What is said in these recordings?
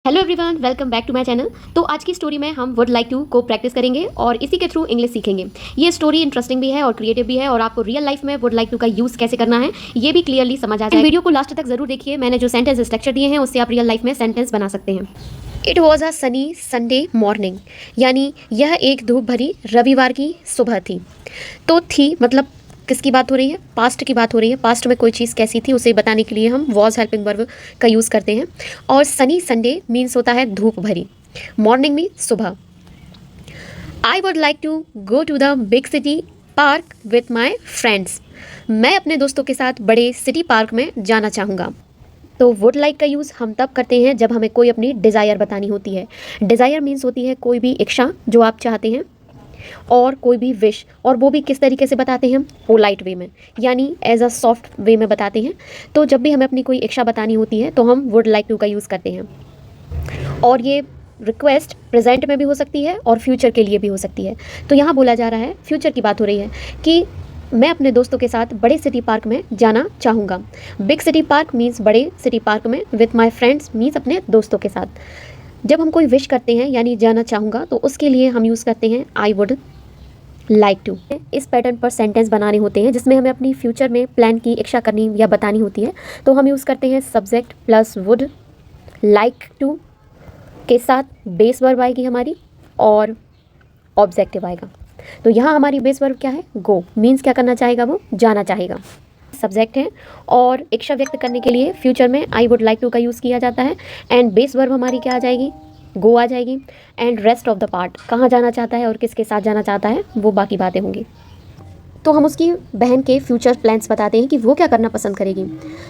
Hello everyone, welcome back to my channel. तो आज की स्टोरी में हम वुड लाइक टू को प्रैक्टिस करेंगे और इसी के थ्रू इंग्लिश सीखेंगे। ये स्टोरी इंटरेस्टिंग भी है और क्रिएटिव भी है और आपको रियल लाइफ में वुड लाइक टू का यूज़ कैसे करना है ये भी क्लियरली समझ आ जाए। वीडियो को लास्ट तक जरूर देखिए। मैंने जो सेंटेंस स्ट्रक्चर दिए हैं उससे आप रियल लाइफ में सेंटेंस बना सकते हैं। It was a Sunny Sunday morning, यानी यह एक धूप भरी रविवार की सुबह थी। तो थी मतलब किसकी बात हो रही है? पास्ट की बात हो रही है। पास्ट में कोई चीज़ कैसी थी उसे बताने के लिए हम वॉज हेल्पिंग वर्ब का यूज़ करते हैं। और सनी संडे मीन्स होता है धूप भरी, मॉर्निंग में सुबह। I would like to go to the big city park with my friends. मैं अपने दोस्तों के साथ बड़े सिटी पार्क में जाना चाहूँगा। तो वुड लाइक का यूज़ हम तब करते हैं जब हमें कोई अपनी डिज़ायर बतानी होती है। डिज़ायर मीन्स होती है कोई भी इच्छा जो आप चाहते हैं, और कोई भी विश, और वो भी किस तरीके से बताते हैं? पोलाइट वे में, यानी एज अ सॉफ्ट वे में बताते हैं। तो जब भी हमें अपनी कोई इच्छा बतानी होती है तो हम वुड लाइक टू का यूज़ करते हैं। और ये रिक्वेस्ट प्रेजेंट में भी हो सकती है और फ्यूचर के लिए भी हो सकती है। तो यहाँ बोला जा रहा है, फ्यूचर की बात हो रही है कि मैं अपने दोस्तों के साथ बड़े सिटी पार्क में जाना चाहूँगा। बिग सिटी पार्क मीन्स बड़े सिटी पार्क में, विथ माई फ्रेंड्स मीन्स अपने दोस्तों के साथ। जब हम कोई विश करते हैं यानी जाना चाहूँगा तो उसके लिए हम यूज़ करते हैं आई वुड लाइक टू। इस पैटर्न पर सेंटेंस बनाने होते हैं जिसमें हमें अपनी फ्यूचर में प्लान की इच्छा करनी या बतानी होती है। तो हम यूज़ करते हैं subject plus would, like to के साथ बेस वर्ब आएगी हमारी और ऑब्जेक्टिव आएगा। तो यहाँ हमारी बेस वर्ब क्या है? गो मीन्स क्या करना चाहेगा? वो जाना चाहेगा। सब्जेक्ट है और इच्छा व्यक्त करने के लिए फ्यूचर में आई वुड लाइक टू का यूज़ किया जाता है। एंड बेस वर्ब हमारी क्या आ जाएगी? गो आ जाएगी। And rest of the part, कहाँ जाना चाहता है और किसके साथ जाना चाहता है वो बाकी बातें होंगी। तो हम उसकी बहन के फ्यूचर प्लान्स बताते हैं कि वो क्या करना पसंद करेगी।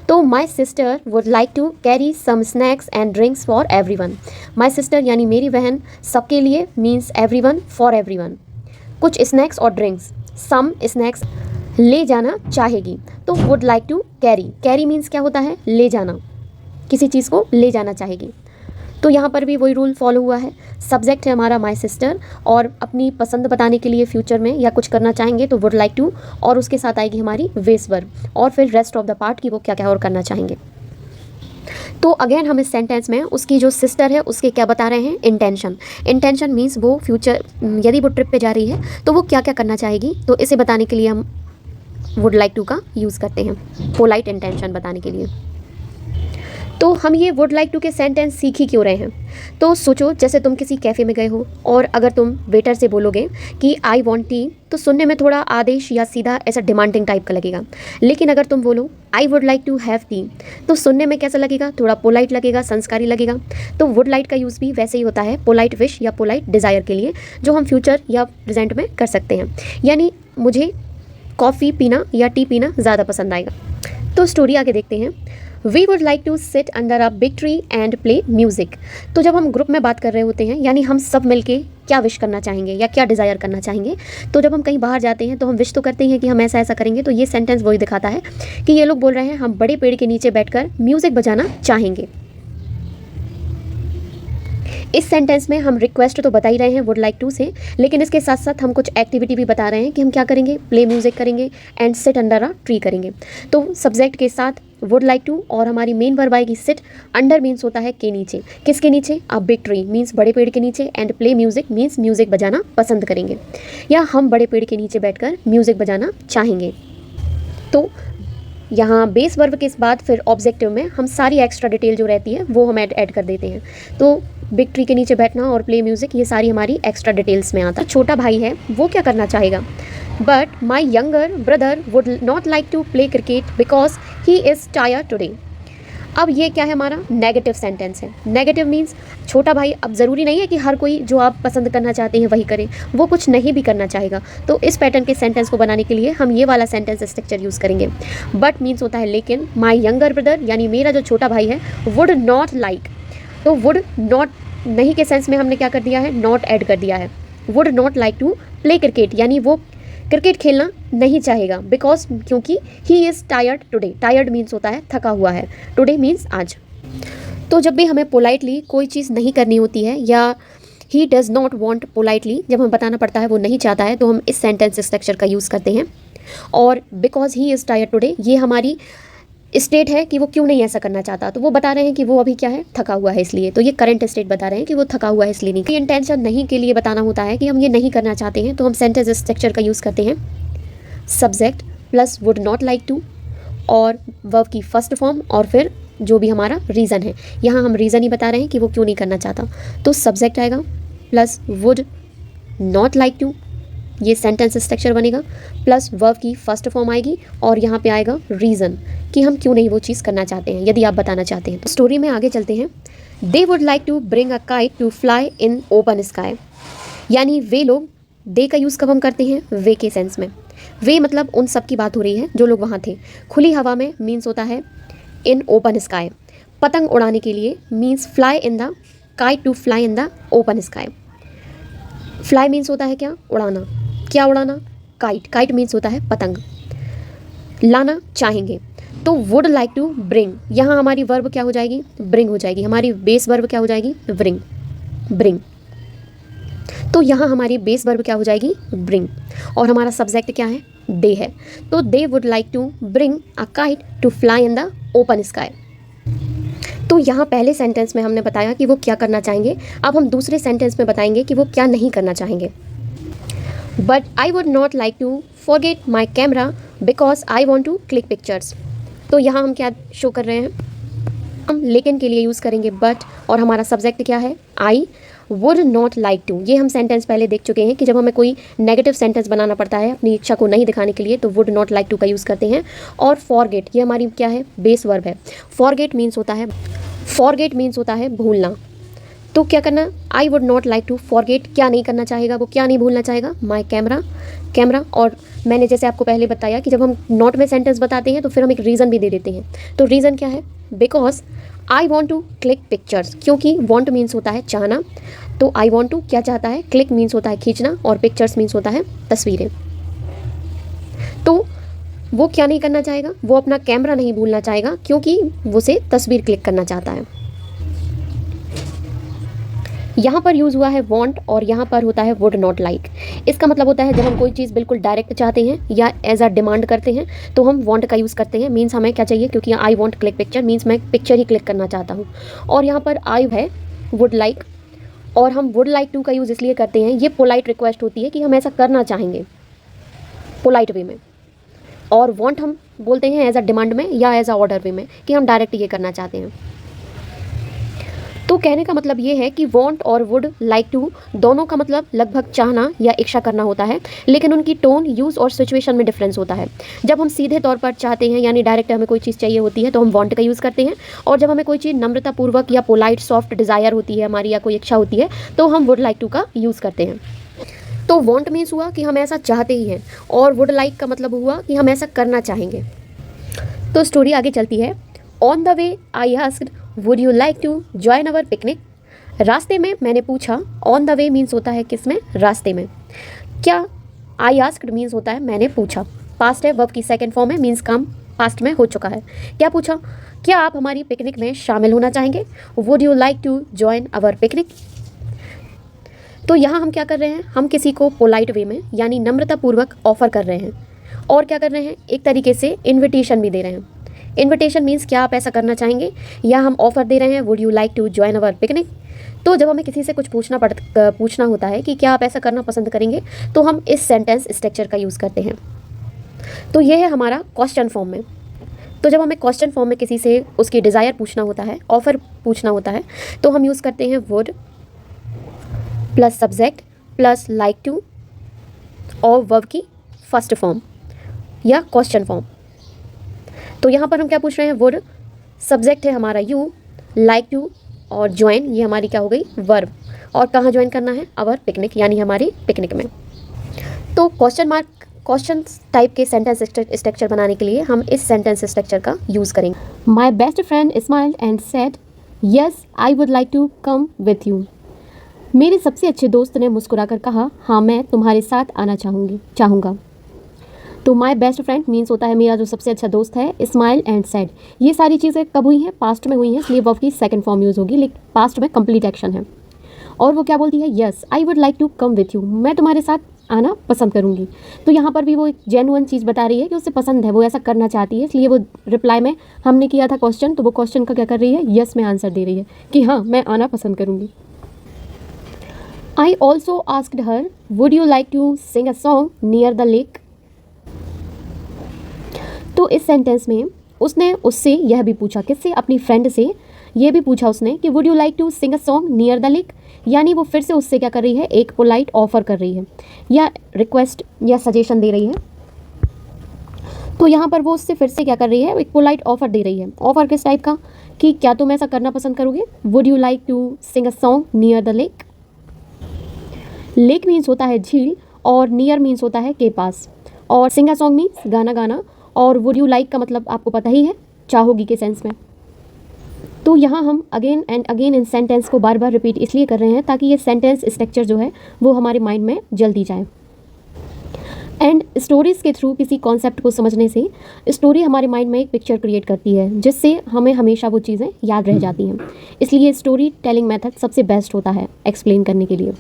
तो my sister would like to carry some snacks and drinks for everyone. My sister यानी मेरी बहन, सबके लिए मीन्स एवरीवन, फॉर एवरीवन, कुछ स्नैक्स और ड्रिंक्स, सम स्नैक्स ले जाना चाहेगी। तो would like to carry, carry means क्या होता है? ले जाना, किसी चीज़ को ले जाना चाहेगी। तो यहाँ पर भी वही रूल फॉलो हुआ है। सब्जेक्ट है हमारा माई सिस्टर और अपनी पसंद बताने के लिए फ्यूचर में या कुछ करना चाहेंगे तो वुड लाइक टू, और उसके साथ आएगी हमारी बेस वर्ब और फिर रेस्ट ऑफ द पार्ट की वो क्या क्या और करना चाहेंगे। तो अगेन हम इस सेंटेंस में उसकी जो सिस्टर है उसके क्या बता रहे हैं? इंटेंशन। इंटेंशन मीन्स वो फ्यूचर, यदि वो ट्रिप पे जा रही है तो वो क्या क्या करना चाहेगी। तो इसे बताने के लिए हम वुड लाइक टू का यूज़ करते हैं, पोलाइट इंटेंशन बताने के लिए। तो हम ये वुड लाइक टू के सेंटेंस सीख ही क्यों रहे हैं? तो सोचो, जैसे तुम किसी कैफ़े में गए हो और अगर तुम वेटर से बोलोगे कि आई वॉन्ट टी, तो सुनने में थोड़ा आदेश या सीधा ऐसा डिमांडिंग टाइप का लगेगा। लेकिन अगर तुम बोलो I would like to have tea, तो सुनने में कैसा लगेगा? थोड़ा पोलाइट लगेगा, संस्कारी लगेगा। तो वुड लाइक का यूज़ भी वैसे ही होता है पोलाइट विश या पोलाइट डिज़ायर के लिए, जो हम फ्यूचर या प्रेजेंट में कर सकते हैं। यानी मुझे कॉफ़ी पीना या टी पीना ज़्यादा पसंद आएगा। तो स्टोरी आगे देखते हैं। We would like to sit under a big tree and play music. तो जब हम ग्रुप में बात कर रहे होते हैं, यानी हम सब मिलके क्या विश करना चाहेंगे या क्या डिज़ायर करना चाहेंगे। तो जब हम कहीं बाहर जाते हैं तो हम विश तो करते हैं कि हम ऐसा ऐसा करेंगे। तो ये सेंटेंस वही दिखाता है कि ये लोग बोल रहे हैं हम बड़े पेड़ के नीचे बैठकर म्यूज़िक बजाना चाहेंगे। इस सेंटेंस में हम रिक्वेस्ट तो बता ही रहे हैं वुड लाइक टू से, लेकिन इसके साथ साथ हम कुछ एक्टिविटी भी बता रहे हैं कि हम क्या करेंगे? प्ले म्यूज़िक करेंगे and sit under a tree करेंगे। तो सब्जेक्ट के साथ वुड लाइक टू और हमारी मेन वर्ब आएगी सिट। अंडर मीन्स होता है के नीचे, किसके नीचे? अ बिग ट्री मीन्स बड़े पेड़ के नीचे, and play music means music बजाना पसंद करेंगे या हम बड़े पेड़ के नीचे बैठकर म्यूज़िक बजाना चाहेंगे। तो यहाँ बेस वर्ब के बाद फिर ऑब्जेक्टिव में हम सारी एक्स्ट्रा डिटेल जो रहती है वो हम ऐड कर देते हैं। तो बिग ट्री के नीचे बैठना और प्ले म्यूज़िक, ये सारी हमारी एक्स्ट्रा डिटेल्स में आता है। छोटा भाई है, वो क्या करना चाहेगा? But my younger brother would not like to play cricket because he is tired today. अब ये क्या है? हमारा नेगेटिव सेंटेंस है। नेगेटिव मीन्स छोटा भाई, अब ज़रूरी नहीं है कि हर कोई जो आप पसंद करना चाहते हैं वही करे, वो कुछ नहीं भी करना चाहेगा। तो इस पैटर्न के सेंटेंस को बनाने के लिए हम ये वाला सेंटेंस स्ट्रक्चर यूज़ करेंगे। बट मीन्स होता है लेकिन, माई यंगर ब्रदर यानी मेरा जो छोटा भाई है, वुड नॉट लाइक, तो वुड नॉट नहीं के सेंस में हमने क्या कर दिया है? नॉट ऐड कर दिया है। Would not like to play cricket यानी वो क्रिकेट खेलना नहीं चाहेगा, बिकॉज क्योंकि he is tired today. Tired means होता है थका हुआ है, टुडे मीन्स आज। तो जब भी हमें पोलाइटली कोई चीज़ नहीं करनी होती है या he does not want politely जब हमें बताना पड़ता है वो नहीं चाहता है, तो हम इस सेंटेंस स्ट्रक्चर का यूज़ करते हैं। और because he is tired today, ये हमारी स्टेट है कि वो क्यों नहीं ऐसा करना चाहता, तो वो बता रहे हैं कि वो अभी क्या है, थका हुआ है इसलिए। तो ये करंट स्टेट बता रहे हैं कि वो थका हुआ है इसलिए नहीं। इंटेंशन नहीं के लिए बताना होता है कि हम ये नहीं करना चाहते हैं, तो हम सेंटेंस स्ट्रक्चर का यूज़ करते हैं subject plus would not like to और वर्ब की फर्स्ट फॉर्म और फिर जो भी हमारा रीज़न है। यहाँ हम रीज़न ही बता रहे हैं कि वो क्यों नहीं करना चाहता, तो सब्जेक्ट आएगा plus would not like to, ये सेंटेंस स्ट्रक्चर बनेगा, प्लस वर्ब की फर्स्ट फॉर्म आएगी और यहाँ पे आएगा रीज़न कि हम क्यों नहीं वो चीज़ करना चाहते हैं, यदि आप बताना चाहते हैं। तो स्टोरी में आगे चलते हैं। They would like to bring a kite to fly in open sky, यानी वे लोग, दे का यूज़ कब हम करते हैं, वे के सेंस में। वे मतलब उन सब की बात हो रही है जो लोग वहाँ थे। खुली हवा में मीन्स होता है इन ओपन स्काई, पतंग उड़ाने के लिए means fly in the kite to fly in the open sky. Fly means होता है क्या, उड़ाना। क्या उड़ाना, काइट। काइट मीन्स होता है पतंग। लाना चाहेंगे, तो वुड लाइक टू ब्रिंग, यहाँ हमारी वर्ब क्या हो जाएगी, ब्रिंग हो जाएगी। हमारी बेस वर्ब क्या हो जाएगी, ब्रिंग, ब्रिंग। तो यहाँ हमारी बेस वर्ब क्या हो जाएगी, ब्रिंग, और हमारा सब्जेक्ट क्या है, दे है। तो they would like to bring a kite to fly in the open sky. तो यहाँ पहले सेंटेंस में हमने बताया कि वो क्या करना चाहेंगे, अब हम दूसरे सेंटेंस में बताएंगे कि वो क्या नहीं करना चाहेंगे। But I would not like to forget my camera because I want to click pictures. तो यहाँ हम क्या शो कर रहे हैं, हम लेकिन के लिए यूज़ करेंगे बट, और हमारा सब्जेक्ट क्या है, I would not like to. ये हम सेंटेंस पहले देख चुके हैं कि जब हमें कोई नेगेटिव सेंटेंस बनाना पड़ता है अपनी इच्छा को नहीं दिखाने के लिए, तो वुड नॉट लाइक टू का यूज़ करते हैं। और फॉरगेट, ये हमारी क्या है, बेस वर्ब है। फॉरगेट मीन्स होता है भूलना। तो क्या करना, I would not like to forget, क्या नहीं करना चाहेगा, वो क्या नहीं भूलना चाहेगा, माई कैमरा। और मैंने जैसे आपको पहले बताया कि जब हम नॉट में सेंटेंस बताते हैं तो फिर हम एक रीज़न भी दे देते हैं। तो रीज़न क्या है, because I want to click pictures, क्योंकि वॉन्ट मीन्स होता है चाहना, तो आई वॉन्ट टू क्या चाहता है, क्लिक मीन्स होता है खींचना, और पिक्चर्स मीन्स होता है तस्वीरें। तो वो क्या नहीं करना चाहेगा, वो अपना कैमरा नहीं भूलना चाहेगा क्योंकि वो उसे तस्वीर क्लिक करना चाहता है। यहाँ पर यूज़ हुआ है वॉन्ट और यहाँ पर होता है वुड नॉट लाइक। इसका मतलब होता है जब हम कोई चीज़ बिल्कुल डायरेक्ट चाहते हैं या एज अ डिमांड करते हैं तो हम वॉन्ट का यूज़ करते हैं। मीन्स हमें क्या चाहिए, क्योंकि I want click picture means मैं पिक्चर ही क्लिक करना चाहता हूँ। और यहाँ पर आई है वुड लाइक, और हम वुड लाइक टू का यूज़ इसलिए करते हैं, ये पोलाइट रिक्वेस्ट होती है कि हम ऐसा करना चाहेंगे पोलाइट वे में। और वॉन्ट हम बोलते हैं एज अ डिमांड में या एज अ ऑर्डर वे में कि हम डायरेक्ट ये करना चाहते हैं। तो कहने का मतलब ये है कि वॉन्ट और वुड लाइक टू दोनों का मतलब लगभग चाहना या इच्छा करना होता है, लेकिन उनकी टोन, यूज़ और सिचुएशन में डिफरेंस होता है। जब हम सीधे तौर पर चाहते हैं यानी डायरेक्ट हमें कोई चीज़ चाहिए होती है तो हम वॉन्ट का यूज़ करते हैं, और जब हमें कोई चीज़ नम्रतापूर्वक या पोलाइट सॉफ्ट डिज़ायर होती है हमारी या कोई इच्छा होती है तो हम वुड लाइक टू का यूज़ करते हैं। तो वॉन्ट मीन्स हुआ कि हम ऐसा चाहते ही हैं, और वुड लाइक का मतलब हुआ कि हम ऐसा करना चाहेंगे। तो स्टोरी आगे चलती है। On the way I asked would you like to join our picnic. रास्ते में मैंने पूछा, ऑन द वे मीन्स होता है किसमें, रास्ते में। क्या, आई आस्क्ड मीन्स होता है मैंने पूछा, पास्ट है, वर्ब की सेकंड फॉर्म है, मीन्स काम पास्ट में हो चुका है। क्या पूछा, क्या आप हमारी पिकनिक में शामिल होना चाहेंगे, would you like to join our picnic. तो यहाँ हम क्या कर रहे हैं, हम किसी को पोलाइट वे में यानी नम्रतापूर्वक ऑफर कर रहे हैं, और क्या कर रहे हैं, एक तरीके से इन्विटेशन भी दे रहे हैं। इन्विटेशन मीन्स क्या आप ऐसा करना चाहेंगे, या हम ऑफर दे रहे हैं would you like to join our picnic. तो जब हमें किसी से कुछ पूछना होता है कि क्या आप ऐसा करना पसंद करेंगे, तो हम इस सेंटेंस स्ट्रक्चर का यूज़ करते हैं। तो ये है हमारा क्वेश्चन फॉर्म में। तो जब हमें क्वेश्चन फॉर्म में किसी से उसकी डिज़ायर पूछना होता है, ऑफर पूछना होता है, तो हम यूज़ करते हैं would plus subject plus like to और वर्ब की फर्स्ट फॉर्म या क्वेश्चन फॉर्म। तो यहाँ पर हम क्या पूछ रहे हैं, वुड, सब्जेक्ट है हमारा यू, लाइक टू और ज्वाइन, ये हमारी क्या हो गई, वर्ब, और कहाँ ज्वाइन करना है, अवर पिकनिक यानी हमारी पिकनिक में। तो क्वेश्चन टाइप के सेंटेंस स्ट्रक्चर बनाने के लिए हम इस सेंटेंस स्ट्रक्चर का यूज़ करेंगे। My best friend smiled and said yes I would like to come with you. मेरे सबसे अच्छे दोस्त ने मुस्कुराकर कहा, हाँ मैं तुम्हारे साथ आना चाहूँगा। तो माई बेस्ट फ्रेंड मीन्स होता है मेरा जो सबसे अच्छा दोस्त है, स्माइल एंड सैड, ये सारी चीज़ें कब हुई हैं, पास्ट में हुई हैं, इसलिए वर्ब की सेकंड फॉर्म यूज़ होगी, लेकिन पास्ट में कंप्लीट एक्शन है। और वो क्या बोलती है, yes I would like to come with you, मैं तुम्हारे साथ आना पसंद करूँगी। तो यहाँ पर भी वो एक जेन्युइन चीज़ बता रही है कि उसे पसंद है, वो ऐसा करना चाहती है, इसलिए वो रिप्लाई में हमने किया था क्वेश्चन, तो वो क्वेश्चन का क्या कर रही है, यस में आंसर दे रही है कि हाँ मैं आना पसंद करूँगी। I also asked her would you like to sing a song near the lake. तो इस सेंटेंस में उसने उससे यह भी पूछा, किससे, अपनी फ्रेंड से ये भी पूछा उसने कि would you like to sing a song near the lake, यानी वो फिर से उससे क्या कर रही है, एक पोलाइट ऑफर कर रही है या रिक्वेस्ट या सजेशन दे रही है। तो यहाँ पर वो उससे फिर से क्या कर रही है, एक पोलाइट ऑफर दे रही है। ऑफर किस टाइप का, कि क्या तुम ऐसा करना पसंद करोगे, would you like to sing a song near the lake. Lake means होता है झील और नियर मीन्स होता है के पास, और सिंग अ सॉन्ग मीन्स गाना गाना, और वुड यू लाइक का मतलब आपको पता ही है, चाहोगी के सेंस में। तो यहाँ हम again and again in sentence को बार बार रिपीट इसलिए कर रहे हैं ताकि ये सेंटेंस स्ट्रक्चर जो है वो हमारे माइंड में जल्दी जाए। एंड स्टोरीज़ के थ्रू किसी कॉन्सेप्ट को समझने से स्टोरी हमारे माइंड में एक पिक्चर क्रिएट करती है जिससे हमें हमेशा वो चीज़ें याद रह जाती हैं। इसलिए स्टोरी टेलिंग मेथड सबसे बेस्ट होता है एक्सप्लेन करने के लिए।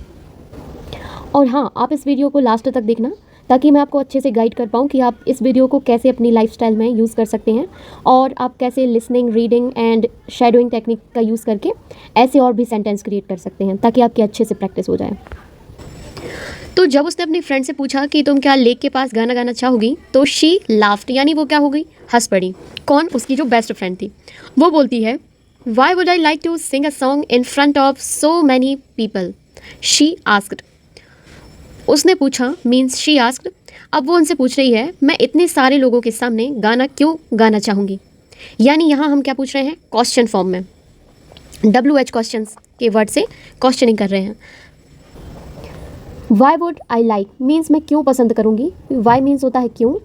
और हाँ, आप इस वीडियो को लास्ट तक देखना ताकि मैं आपको अच्छे से गाइड कर पाऊँ कि आप इस वीडियो को कैसे अपनी लाइफस्टाइल में यूज़ कर सकते हैं और आप कैसे listening, reading and shadowing technique का यूज़ करके ऐसे और भी सेंटेंस क्रिएट कर सकते हैं ताकि आपकी अच्छे से प्रैक्टिस हो जाए। तो जब उसने अपनी फ्रेंड से पूछा कि तुम क्या लेक के पास गाना गाना चाहोगी, तो शी लाफ्ड, यानी वो क्या हो गई, हंस पड़ी। कौन, उसकी जो बेस्ट फ्रेंड थी। वो बोलती है why would I like to sing a song in front of so many people, she asked. उसने पूछा मीन्स शी आस्क्ड। अब वो उनसे पूछ रही है मैं इतने सारे लोगों के सामने गाना क्यों गाना चाहूँगी, यानी यहाँ हम क्या पूछ रहे हैं, क्वेश्चन फॉर्म में WH क्वेश्चन के वर्ड से क्वेश्चनिंग कर रहे हैं। Why would I like means मैं क्यों पसंद करूँगी, वाई मीन्स होता है क्यों,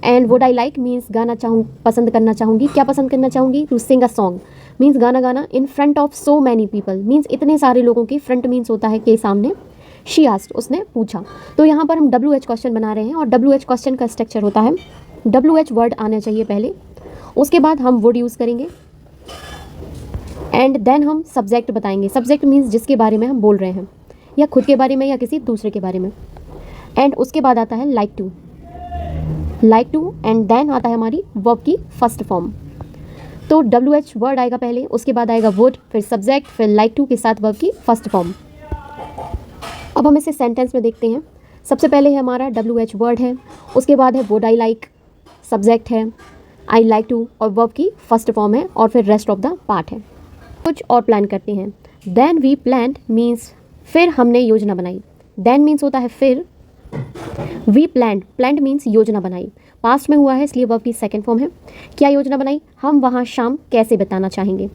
and would I like means गाना पसंद करना चाहूँगी, क्या पसंद करना चाहूँगी, to sing a song means गाना गाना, in front of so many people means इतने सारे लोगों की, फ्रंट मीन्स होता है के सामने, शी आस्क्ड उसने पूछा। तो यहाँ पर हम WH क्वेश्चन बना रहे हैं और WH क्वेश्चन का स्ट्रक्चर होता है WH वर्ड आना चाहिए पहले, उसके बाद हम वुड यूज़ करेंगे एंड देन हम सब्जेक्ट बताएंगे। सब्जेक्ट मीन्स जिसके बारे में हम बोल रहे हैं, या खुद के बारे में या किसी दूसरे के बारे में, एंड उसके बाद आता है लाइक टू एंड देन आता है हमारी वर्ब की फर्स्ट फॉर्म। तो WH वर्ड आएगा पहले, उसके बाद आएगा वुड, फिर सब्जेक्ट, फिर लाइक टू के साथ वर्ब की फर्स्ट फॉर्म। अब हम इसे सेंटेंस में देखते हैं। सबसे पहले है हमारा WH वर्ड है, उसके बाद है वुड आई लाइक, सब्जेक्ट है, आई लाइक टू और वर्ब की फर्स्ट फॉर्म है, और फिर रेस्ट ऑफ द पार्ट है। कुछ और प्लान करते हैं। देन वी प्लान्ड मीन्स फिर हमने योजना बनाई, देन मीन्स होता है फिर, वी प्लान्ड मीन्स योजना बनाई, पास्ट में हुआ है इसलिए वर्ब की सेकेंड फॉर्म है। क्या योजना बनाई, हम वहाँ शाम कैसे बिताना चाहेंगे।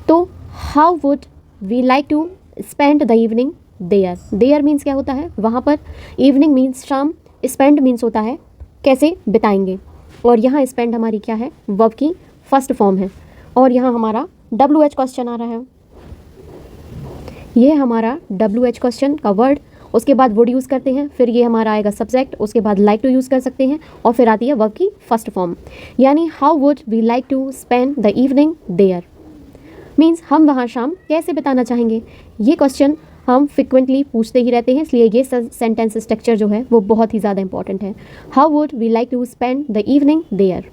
तो how would we like to spend the evening there means क्या होता है वहाँ पर, इवनिंग मीन्स शाम, स्पेंड मीन्स होता है कैसे बिताएंगे, और यहाँ स्पेंड हमारी क्या है, वर्ब की फर्स्ट फॉर्म है। और यहाँ हमारा WH क्वेश्चन आ रहा है, ये हमारा WH क्वेश्चन का वर्ड, उसके बाद वुड यूज़ करते हैं, फिर ये हमारा आएगा सब्जेक्ट, उसके बाद लाइक टू यूज़ कर सकते हैं, और फिर आती है वर्ब की फर्स्ट फॉर्म, यानी how would we like to spend the evening there means हम वहाँ शाम कैसे बिताना चाहेंगे। ये क्वेश्चन हम फ्रिक्वेंटली पूछते ही रहते हैं, इसलिए ये सेंटेंस स्ट्रक्चर जो है वो बहुत ही ज़्यादा इंपॉर्टेंट है। How would we like to spend the evening there.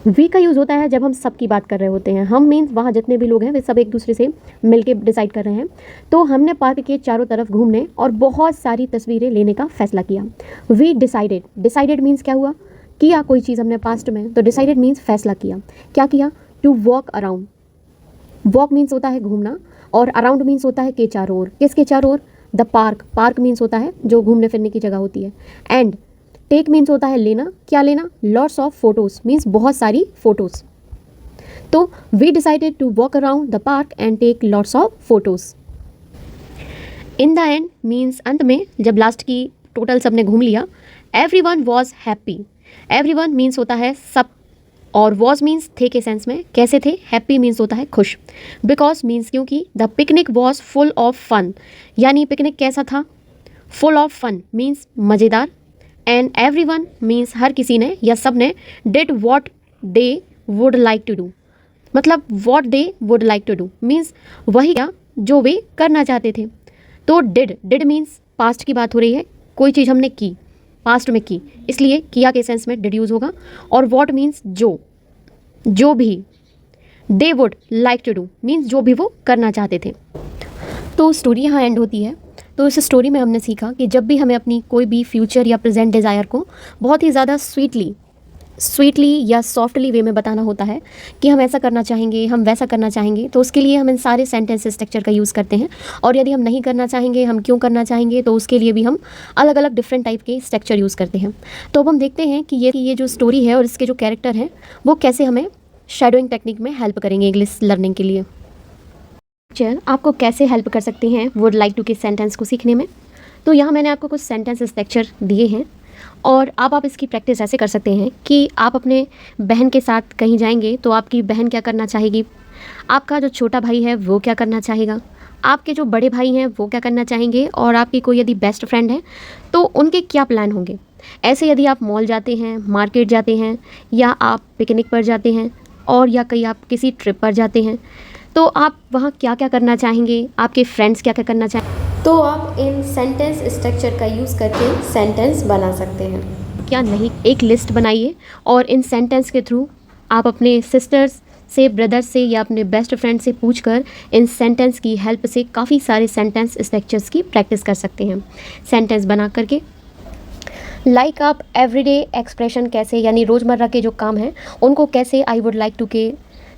We का यूज़ होता है जब हम सब की बात कर रहे होते हैं, हम मीन्स वहाँ जितने भी लोग हैं वे सब एक दूसरे से मिलके डिसाइड कर रहे हैं। तो हमने पार्क के चारों तरफ घूमने और बहुत सारी तस्वीरें लेने का फैसला किया। वी डिसाइडेड मीन्स क्या हुआ, किया कोई चीज़ हमने पास्ट में, तो डिसाइडेड मीन्स फैसला किया। क्या किया, to walk around, walk means होता है घूमना, और अराउंड मीन्स होता है के चारों ओर, किसके चारों ओर, द पार्क मीन्स होता है जो घूमने फिरने की जगह होती है, एंड टेक मीन्स होता है लेना, क्या लेना, लॉट्स ऑफ फोटोज़ मीन्स बहुत सारी फोटोज़। तो we decided to walk around the park and take lots of photos. In the end means अंत में, जब लास्ट की टोटल सबने घूम लिया, everyone was happy, everyone means होता है सब, और वॉज मीन्स थे के सेंस में, कैसे थे, हैप्पी मीन्स होता है खुश, बिकॉज मीन्स क्योंकि, the picnic was full of fun, यानी पिकनिक कैसा था, फुल ऑफ फन मीन्स मज़ेदार, एंड एवरीवन मीन्स हर किसी ने या सब ने, did what they would like to do, मतलब what they would like to do means वही क्या जो वे करना चाहते थे। तो डिड मीन्स पास्ट की बात हो रही है, कोई चीज़ हमने की, पास्ट में की, इसलिए किया के सेंस में डिड यूज़ होगा। और वॉट मीन्स जो भी, they would like to do means जो भी वो करना चाहते थे। तो स्टोरी यहाँ एंड होती है। तो इस स्टोरी में हमने सीखा कि जब भी हमें अपनी कोई भी फ्यूचर या प्रेजेंट डिज़ायर को बहुत ही ज़्यादा स्वीटली या सॉफ्टली वे में बताना होता है कि हम ऐसा करना चाहेंगे, हम वैसा करना चाहेंगे, तो उसके लिए हम इन सारे सेंटेंस स्ट्रक्चर का यूज़ करते हैं। और यदि हम नहीं करना चाहेंगे, हम क्यों करना चाहेंगे, तो उसके लिए भी हम अलग अलग डिफरेंट टाइप के स्ट्रक्चर यूज़ करते हैं। तो अब हम देखते हैं कि ये जो स्टोरी है और इसके जो कैरेक्टर हैं वो कैसे हमें शैडोइंग टेक्निक में हेल्प करेंगे इंग्लिश लर्निंग के लिए। आपको कैसे हेल्प कर सकते हैं वुड लाइक टू के सेंटेंस को सीखने में। तो यहाँ मैंने आपको कुछ सेंटेंस स्ट्रक्चर दिए हैं और अब आप इसकी प्रैक्टिस ऐसे कर सकते हैं कि आप अपने बहन के साथ कहीं जाएंगे तो आपकी बहन क्या करना चाहेगी, आपका जो छोटा भाई है वो क्या करना चाहेगा, आपके जो बड़े भाई हैं वो क्या करना चाहेंगे, और आपकी कोई यदि बेस्ट फ्रेंड है तो उनके क्या प्लान होंगे। ऐसे यदि आप मॉल जाते हैं, मार्केट जाते हैं, या आप पिकनिक पर जाते हैं, और या कहीं आप किसी ट्रिप पर जाते हैं, तो आप वहाँ क्या क्या करना चाहेंगे, आपके फ्रेंड्स क्या क्या करना चाहेंगे। तो आप इन सेंटेंस स्ट्रक्चर का यूज़ करके सेंटेंस बना सकते हैं। क्या नहीं, एक लिस्ट बनाइए और इन सेंटेंस के थ्रू आप अपने सिस्टर्स से, ब्रदर्स से या अपने बेस्ट फ्रेंड से पूछकर इन सेंटेंस की हेल्प से काफ़ी सारे सेंटेंस स्ट्रक्चर्स की प्रैक्टिस कर सकते हैं सेंटेंस बना करके। लाइक आप एवरीडे एक्सप्रेशन कैसे, यानी रोज़मर्रा के जो काम हैं उनको कैसे आई वुड लाइक टू के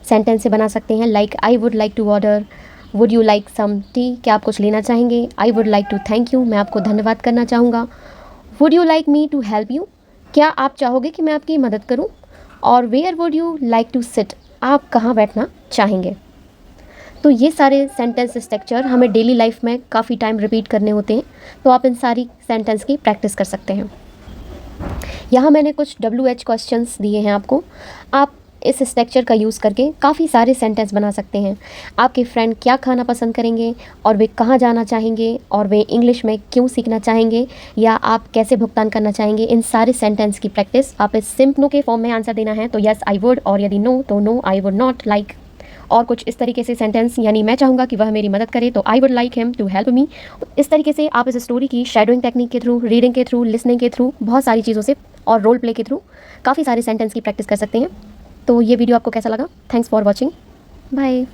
सेंटेंस से बना सकते हैं। Like I would like to order, would you like some tea, क्या आप कुछ लेना चाहेंगे। I would like to thank you, मैं आपको धन्यवाद करना चाहूँगा। Would you like me to help you, क्या आप चाहोगे कि मैं आपकी मदद करूँ। और where would you like to sit, आप कहाँ बैठना चाहेंगे। तो ये सारे सेंटेंस स्ट्रक्चर हमें डेली लाइफ में काफ़ी टाइम रिपीट करने होते हैं, तो आप इन सारी सेंटेंस की प्रैक्टिस कर सकते हैं। यहाँ मैंने कुछ WH क्वेश्चंस दिए हैं आपको। आप इस स्ट्रक्चर का यूज़ करके काफ़ी सारे सेंटेंस बना सकते हैं। आपके फ्रेंड क्या खाना पसंद करेंगे, और वे कहाँ जाना चाहेंगे, और वे इंग्लिश में क्यों सीखना चाहेंगे, या आप कैसे भुगतान करना चाहेंगे। इन सारे सेंटेंस की प्रैक्टिस आप इस सिंपल के फॉर्म में आंसर देना है तो यस आई वुड, और यदि नो तो no I would not like, और कुछ इस तरीके से सेंटेंस, यानी मैं चाहूँगा कि वह मेरी मदद करे तो I would like him to help me. इस तरीके से आप इस स्टोरी की शैडोइंग टेक्निक के थ्रू, रीडिंग के थ्रू, लिसनिंग के थ्रू, बहुत सारी चीज़ों से और रोल प्ले के थ्रू काफ़ी सारे सेंटेंस की प्रैक्टिस कर सकते हैं। तो ये वीडियो आपको कैसा लगा? Thanks for watching, bye.